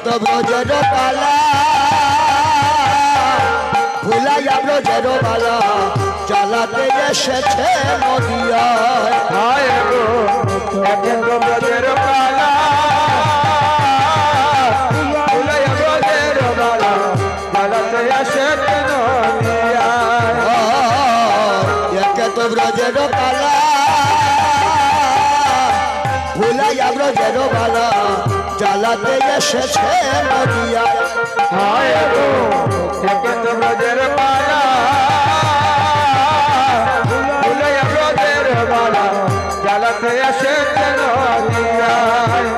তো ব্রজের পালা ভুলাইয়া ব্রজের বালা চালাতে এসেছে নদিয়ায়। হায় গো একে তো ব্রজের পালা ভুলাইয়া ব্রজের বালা চালাতে এসেছে নদিয়ায়। একে তো ব্রজের পালা ভুলাইয়া ব্রজের বালা চালাতে এসেছে নদিয়ায়। হায় গো একে তো ব্রজের পালা ভুলাইয়া ব্রজের বালা চালাতে এসেছে নদিয়ায়।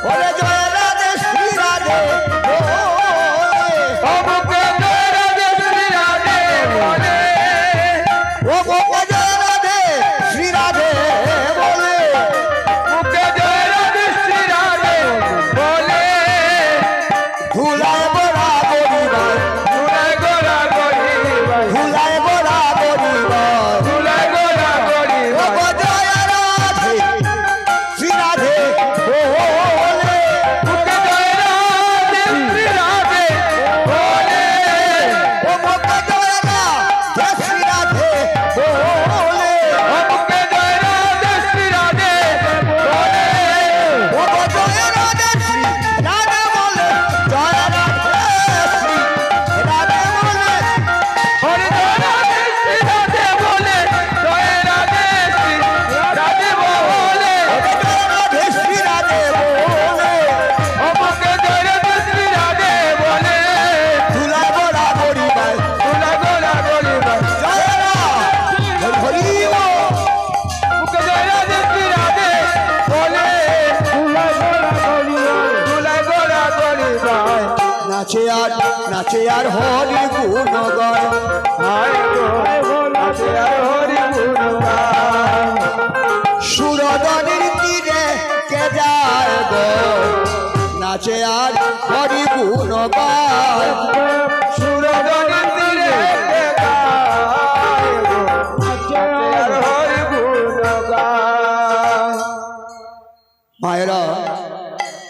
ওরে জয় রাধে শ্রী রাধে ও বুকে জয় রাধে শ্রী রাধে বলে, ও বুকে জয় রাধে শ্রী রাধে বলে, বুকে জয় রাধে শ্রী রাধে বলে, ধুলায় বড়া গরিবার, ধুলায় গোরা গরিবাই, ধুলায় বড়া গরিবার। ধুলায় গোরা ও গরিবাই। গো জয় রাধে শ্রী রাধে বলে, বুকে জয় রাধে শ্রী রাধে বলে, ও বুকে জয় রাধে শ্রী রাধে বলে, ও বুকে জয় রাধে শ্রী রাধে বলে, ও গো জয় রাধে শ্রী রাধে বলে, জয় রাধে শ্রী রাধে বলে, হরি জয় রাধে শ্রী রাধে বলে, জয় রাধে শ্রী রাধে বলে, ও গো জয় রাধে শ্রী রাধে বলে, ও বুকে জয় রাধে শ্রী রাধে বলে, ধুলায় বড়া গরিবার, ধুলায় গোরা গরিবাই। জয় রাধে হরি বল। বুকে জয় রাধে শ্রী রাধে বলে, ধুলায় গোরা গরিবাই। নাচে আর হরি গুণ গায়, হায় গো নাচে আর হরি গুণ গায়। সুরদনির তীরে কে যায় গো, নাচে আর হরি গুণ গায়।